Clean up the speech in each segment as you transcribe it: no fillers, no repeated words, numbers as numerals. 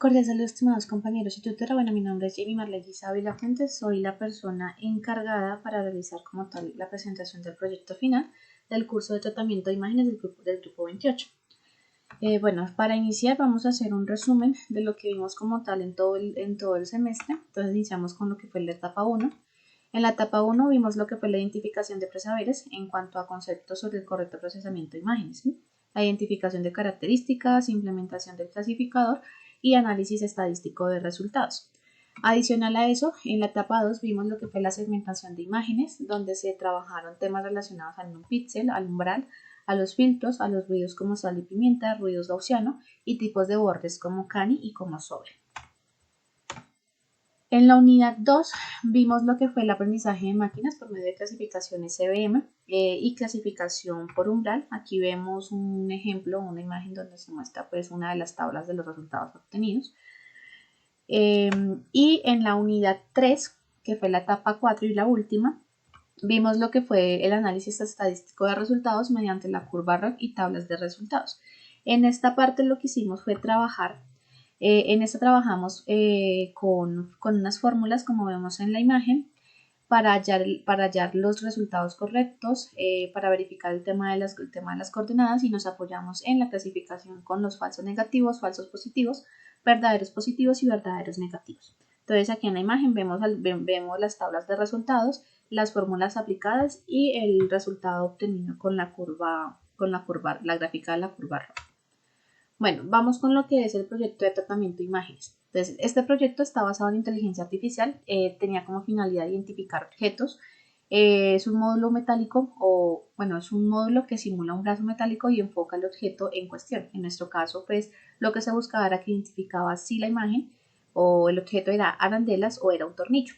Cordial saludos, estimados compañeros y tutores. Bueno, mi nombre es Jamie Marley Ávila Fuentes. Soy la persona encargada para realizar como tal la presentación del proyecto final del curso de tratamiento de imágenes del grupo 28. Bueno, para iniciar vamos a hacer un resumen de lo que vimos como tal en todo el semestre. Entonces iniciamos con lo que fue la etapa 1. En la etapa 1 vimos lo que fue la identificación de presaberes en cuanto a conceptos sobre el correcto procesamiento de imágenes, ¿sí? La identificación de características, implementación del clasificador y análisis estadístico de resultados. Adicional a eso, en la etapa 2 vimos lo que fue la segmentación de imágenes, donde se trabajaron temas relacionados al non-pixel, al umbral, a los filtros, a los ruidos como sal y pimienta, ruidos gaussiano y tipos de bordes como cani y como sobre. En la unidad 2 vimos lo que fue el aprendizaje de máquinas por medio de clasificación SVM y clasificación por umbral. Aquí vemos un ejemplo, una imagen donde se muestra pues una de las tablas de los resultados obtenidos. Y en la unidad 3, que fue la etapa 4 y la última, vimos lo que fue el análisis estadístico de resultados mediante la curva ROC y tablas de resultados. En esta parte lo que hicimos fue trabajar. En esta trabajamos con unas fórmulas, como vemos en la imagen, para hallar los resultados correctos, para verificar el tema de las coordenadas, y nos apoyamos en la clasificación con los falsos negativos, falsos positivos, verdaderos positivos y verdaderos negativos. Entonces aquí en la imagen vemos las tablas de resultados, las fórmulas aplicadas y el resultado obtenido con la gráfica de la curva roja. Bueno, vamos con lo que es el proyecto de tratamiento de imágenes. Entonces, este proyecto está basado en inteligencia artificial, tenía como finalidad identificar objetos. Es un módulo metálico, es un módulo que simula un brazo metálico y enfoca el objeto en cuestión. En nuestro caso, pues, lo que se buscaba era que identificaba si la imagen o el objeto era arandelas o era un tornillo.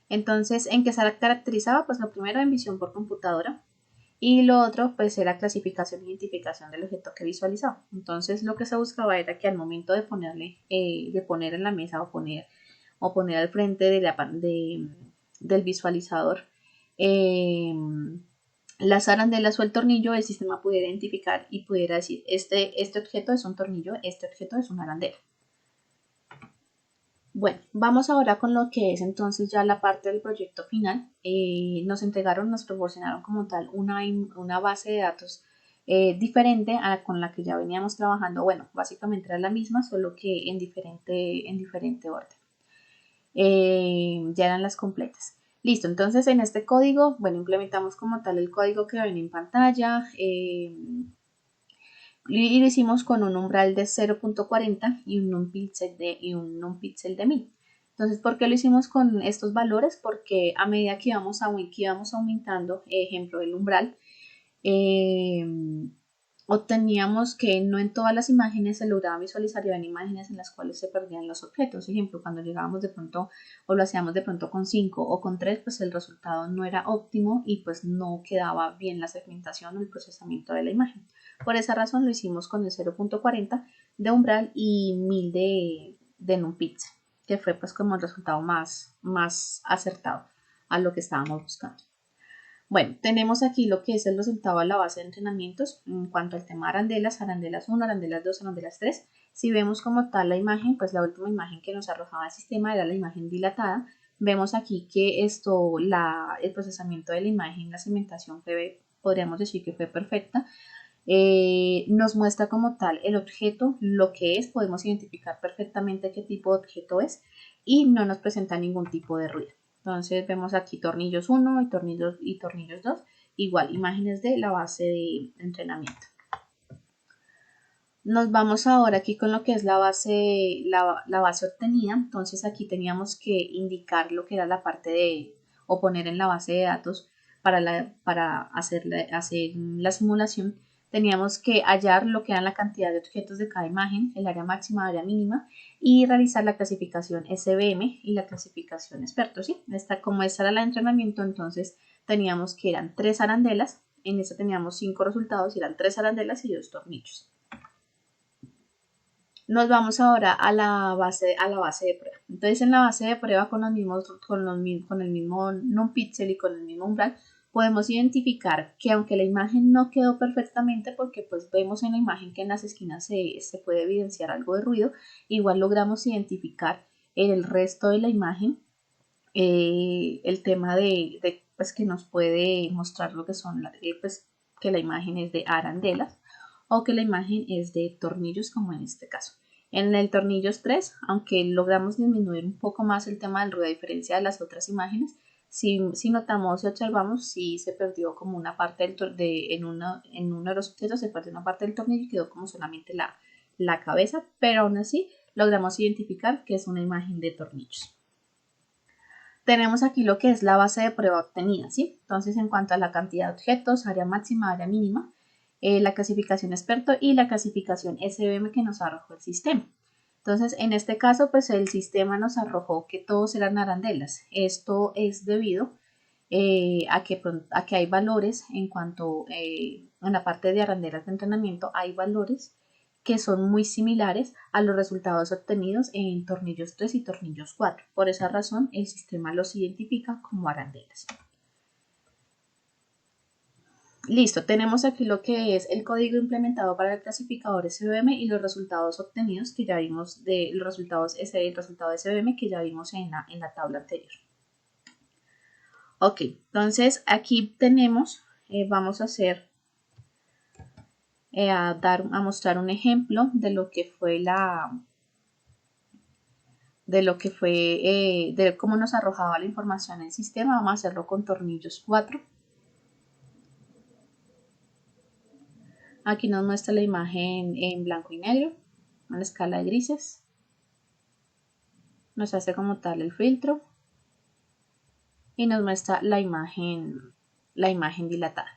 Entonces, ¿en qué se caracterizaba? Pues lo primero en visión por computadora. Y lo otro pues era clasificación e identificación del objeto que visualizaba. Entonces lo que se buscaba era que al momento de poner en la mesa o poner al frente del visualizador las arandelas o el tornillo, el sistema pudiera identificar y pudiera decir este objeto es un tornillo, este objeto es una arandela. Bueno, vamos ahora con lo que es entonces ya la parte del proyecto final. Nos proporcionaron como tal una base de datos diferente con la que ya veníamos trabajando. Bueno, básicamente era la misma, solo que en diferente orden. Ya eran las completas. Listo, entonces en este código, bueno, implementamos como tal el código que ven en pantalla. Y lo hicimos con un umbral de 0.40 y un non-pixel de 1000. Entonces, ¿por qué lo hicimos con estos valores? Porque a medida que íbamos aumentando, ejemplo, el umbral, obteníamos que no en todas las imágenes se lograba visualizar, y había imágenes en las cuales se perdían los objetos. Ejemplo, cuando llegábamos de pronto o lo hacíamos de pronto con 5 o con 3, pues el resultado no era óptimo y pues no quedaba bien la segmentación o el procesamiento de la imagen. Por esa razón lo hicimos con el 0.40 de umbral y 1000 de non-pixel, que fue pues como el resultado más acertado a lo que estábamos buscando. Bueno, tenemos aquí lo que es el resultado a la base de entrenamientos en cuanto al tema arandelas, arandelas 1, arandelas 2, arandelas 3. Si vemos como tal la imagen, pues la última imagen que nos arrojaba el sistema era la imagen dilatada. Vemos aquí que el procesamiento de la imagen, la segmentación podríamos decir que fue perfecta. Nos muestra como tal el objeto, lo que es, podemos identificar perfectamente qué tipo de objeto es y no nos presenta ningún tipo de ruido. Entonces vemos aquí tornillos 1 y tornillos 2, igual imágenes de la base de entrenamiento. Nos vamos ahora aquí con lo que es la base obtenida. Entonces aquí teníamos que indicar lo que era la parte o poner en la base de datos para hacer la simulación. Teníamos que hallar lo que eran la cantidad de objetos de cada imagen, el área máxima, área mínima, y realizar la clasificación SVM y la clasificación experto, ¿sí? Como esta era la de entrenamiento, entonces teníamos que eran 3 arandelas, en esta teníamos 5 resultados, eran 3 arandelas y 2 tornillos. Nos vamos ahora a la base de prueba. Entonces en la base de prueba con el mismo non-pixel y con el mismo umbral, podemos identificar que aunque la imagen no quedó perfectamente, porque pues vemos en la imagen que en las esquinas se puede evidenciar algo de ruido, igual logramos identificar en el resto de la imagen el tema de pues, que nos puede mostrar lo que son pues, que la imagen es de arandelas o que la imagen es de tornillos, como en este caso. En el tornillos 3, aunque logramos disminuir un poco más el tema del ruido a diferencia de las otras imágenes, si notamos y observamos, si se perdió como una parte en uno de los objetos, se perdió una parte del tornillo y quedó como solamente la cabeza, pero aún así logramos identificar que es una imagen de tornillos. Tenemos aquí lo que es la base de prueba obtenida, ¿sí? Entonces, en cuanto a la cantidad de objetos, área máxima, área mínima, la clasificación experto y la clasificación SBM que nos arrojó el sistema. Entonces, en este caso, pues el sistema nos arrojó que todos eran arandelas. Esto es debido a que hay valores en cuanto, en la parte de arandelas de entrenamiento, hay valores que son muy similares a los resultados obtenidos en tornillos 3 y tornillos 4. Por esa razón, el sistema los identifica como arandelas. Listo, tenemos aquí lo que es el código implementado para el clasificador SBM y los resultados obtenidos que ya vimos de los resultados el resultado SBM que ya vimos en la tabla anterior. Ok, entonces aquí tenemos, vamos a hacer, a mostrar un ejemplo de lo que fue de cómo nos arrojaba la información el sistema. Vamos a hacerlo con tornillos 4. Aquí nos muestra la imagen en blanco y negro, una escala de grises. Nos hace como tal el filtro y nos muestra la imagen dilatada.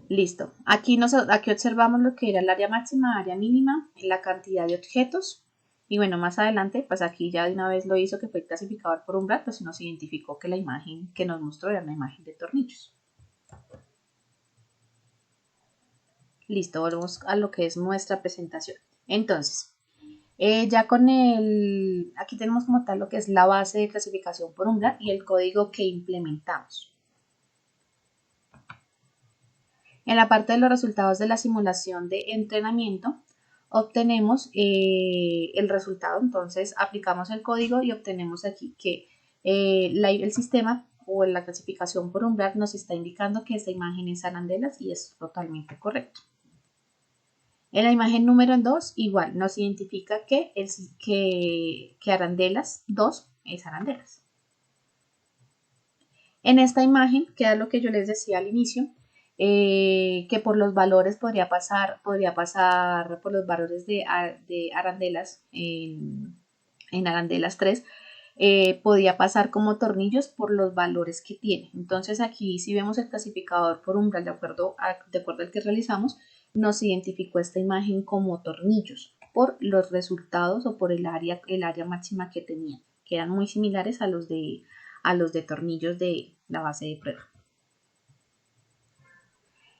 Listo. Aquí observamos lo que era el área máxima, área mínima, la cantidad de objetos. Y bueno, más adelante, pues aquí ya de una vez lo hizo que fue clasificador por umbral, pues nos identificó que la imagen que nos mostró era una imagen de tornillos. Listo, volvemos a lo que es nuestra presentación. Entonces, ya aquí tenemos como tal lo que es la base de clasificación por umbral y el código que implementamos. En la parte de los resultados de la simulación de entrenamiento, obtenemos el resultado. Entonces, aplicamos el código y obtenemos aquí que el sistema o la clasificación por umbral nos está indicando que esta imagen es arandelas y es totalmente correcto. En la imagen número 2, igual, nos identifica que arandelas 2 es arandelas. En esta imagen queda lo que yo les decía al inicio, que por los valores podría pasar por los valores de arandelas en arandelas 3, podía pasar como tornillos por los valores que tiene. Entonces aquí si vemos el clasificador por umbral de acuerdo al que realizamos, nos identificó esta imagen como tornillos por los resultados o por el área máxima que tenían, que eran muy similares a los de tornillos de la base de prueba.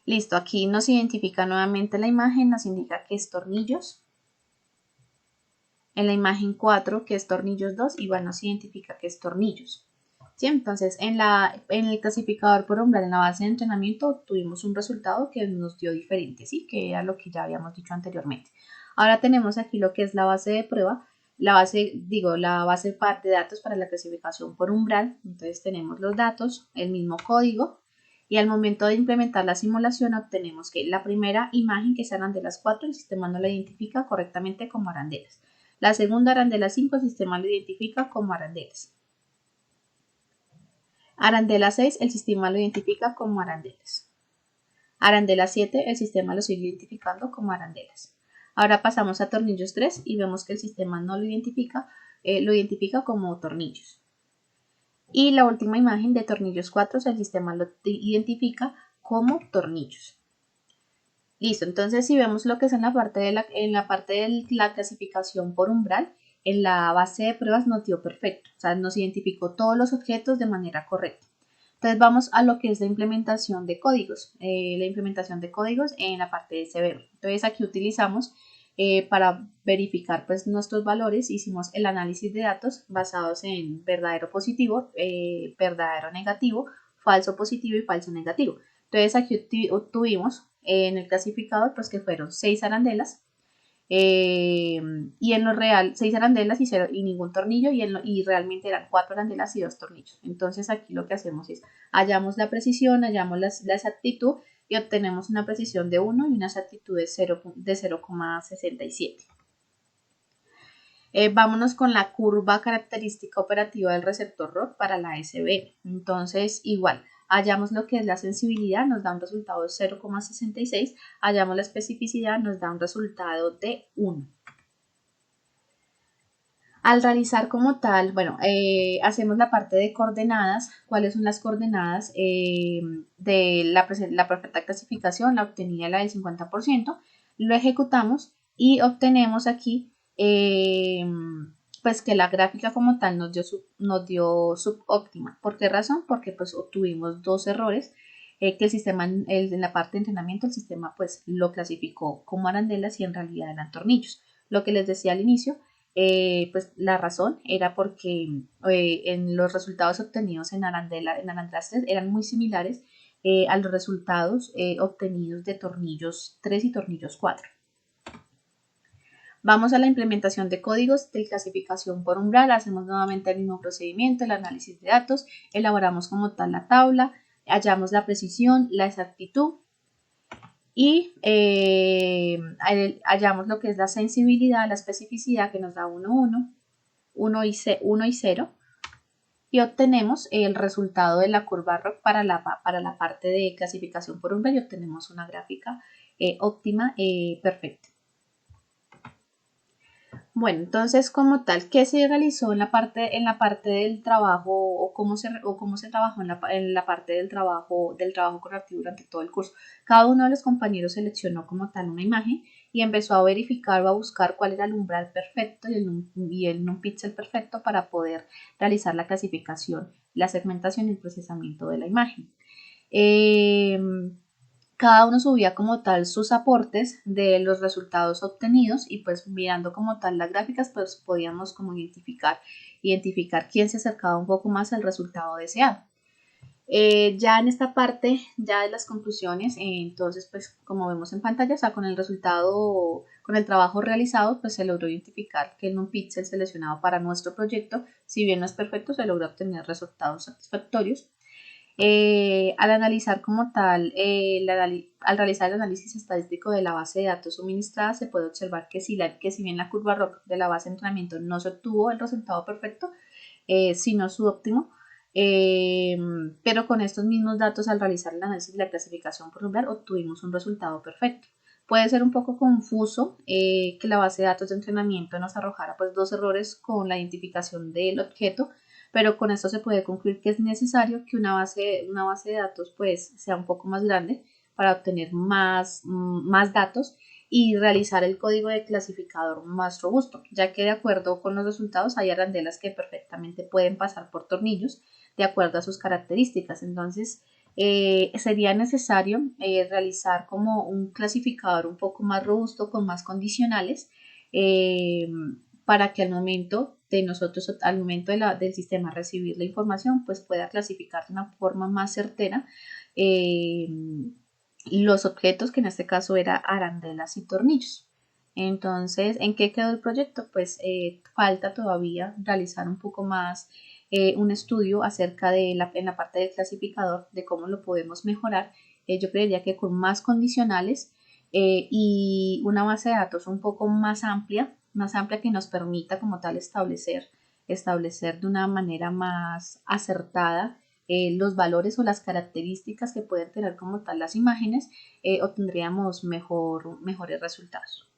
Listo, aquí nos identifica nuevamente la imagen, nos indica que es tornillos. En la imagen 4, que es tornillos 2, igual nos identifica que es tornillos. ¿Sí? Entonces, en el clasificador por umbral, en la base de entrenamiento, tuvimos un resultado que nos dio diferente, ¿sí? Que era lo que ya habíamos dicho anteriormente. Ahora tenemos aquí lo que es la base de prueba, la base de datos para la clasificación por umbral. Entonces tenemos los datos, el mismo código, y al momento de implementar la simulación obtenemos que la primera imagen, que es arandelas 4, el sistema no la identifica correctamente como arandelas. La segunda, arandela 5, el sistema lo identifica como arandelas. Arandela 6, el sistema lo identifica como arandelas. Arandela 7, el sistema lo sigue identificando como arandelas. Ahora pasamos a tornillos 3 y vemos que el sistema no lo identifica como tornillos. Y la última imagen de tornillos 4, el sistema lo identifica como tornillos. Listo, entonces si vemos lo que es en la parte de la clasificación por umbral, en la base de pruebas nos dio perfecto, o sea, nos identificó todos los objetos de manera correcta. Entonces vamos a lo que es la implementación de códigos, en la parte de SBM. Entonces aquí utilizamos para verificar pues nuestros valores. Hicimos el análisis de datos basados en verdadero positivo, verdadero negativo, falso positivo y falso negativo. Entonces aquí obtuvimos en el clasificador pues que fueron 6 arandelas, y en lo real 6 arandelas y ningún tornillo, y realmente eran 4 arandelas y 2 tornillos. Entonces aquí lo que hacemos es hallamos la precisión, hallamos la exactitud y obtenemos una precisión de 1 y una exactitud de 0,67. Vámonos con la curva característica operativa del receptor ROC para la SBL. Entonces, igual, hallamos lo que es la sensibilidad, nos da un resultado de 0,66, hallamos la especificidad, nos da un resultado de 1. Al realizar como tal, bueno, hacemos la parte de coordenadas. ¿Cuáles son las coordenadas de la perfecta clasificación? La obtenida, la del 50%. Lo ejecutamos y obtenemos aquí pues que la gráfica como tal nos dio subóptima. ¿Por qué razón? Porque pues obtuvimos 2 errores. Que el sistema, en la parte de entrenamiento, el sistema pues lo clasificó como arandelas y en realidad eran tornillos. Lo que les decía al inicio, pues la razón era porque en los resultados obtenidos en arandelas 3 eran muy similares a los resultados obtenidos de tornillos 3 y tornillos 4. Vamos a la implementación de códigos de clasificación por umbral. Hacemos nuevamente el mismo procedimiento, el análisis de datos, elaboramos como tal la tabla, hallamos la precisión, la exactitud y hallamos lo que es la sensibilidad, la especificidad, que nos da 1, 1, 1 y 0, y obtenemos el resultado de la curva ROC para la parte de clasificación por umbral y obtenemos una gráfica óptima perfecta. Bueno, entonces como tal, ¿qué se realizó en la parte del trabajo o cómo se trabajó en la parte del trabajo correctivo durante todo el curso? Cada uno de los compañeros seleccionó como tal una imagen y empezó a verificar o a buscar cuál era el umbral perfecto y el NumPixel perfecto para poder realizar la clasificación, la segmentación y el procesamiento de la imagen. Cada uno subía como tal sus aportes de los resultados obtenidos y pues mirando como tal las gráficas pues podíamos como identificar quién se acercaba un poco más al resultado deseado. Ya en esta parte ya de las conclusiones, entonces pues como vemos en pantalla, o sea, con el resultado, con el trabajo realizado, pues se logró identificar que el NumPixel seleccionado para nuestro proyecto, si bien no es perfecto, se logró obtener resultados satisfactorios. Al analizar como tal, al realizar el análisis estadístico de la base de datos suministrada, se puede observar que si bien la curva ROC de la base de entrenamiento no se obtuvo el resultado perfecto, sino su óptimo, pero con estos mismos datos, al realizar el análisis de la clasificación por umbral, obtuvimos un resultado perfecto. Puede ser un poco confuso que la base de datos de entrenamiento nos arrojara pues 2 errores con la identificación del objeto, pero con esto se puede concluir que es necesario que una base de datos pues sea un poco más grande para obtener más datos y realizar el código de clasificador más robusto, ya que de acuerdo con los resultados hay arandelas que perfectamente pueden pasar por tornillos de acuerdo a sus características. Entonces sería necesario realizar como un clasificador un poco más robusto con más condicionales, para que al momento de nosotros, al momento del sistema recibir la información, pues pueda clasificar de una forma más certera los objetos, que en este caso era arandelas y tornillos. Entonces, ¿en qué quedó el proyecto? Pues falta todavía realizar un poco más un estudio acerca de en la parte del clasificador, de cómo lo podemos mejorar. Yo creería que con más condicionales y una base de datos un poco más amplia que nos permita como tal establecer de una manera más acertada los valores o las características que pueden tener como tal las imágenes, obtendríamos mejores resultados.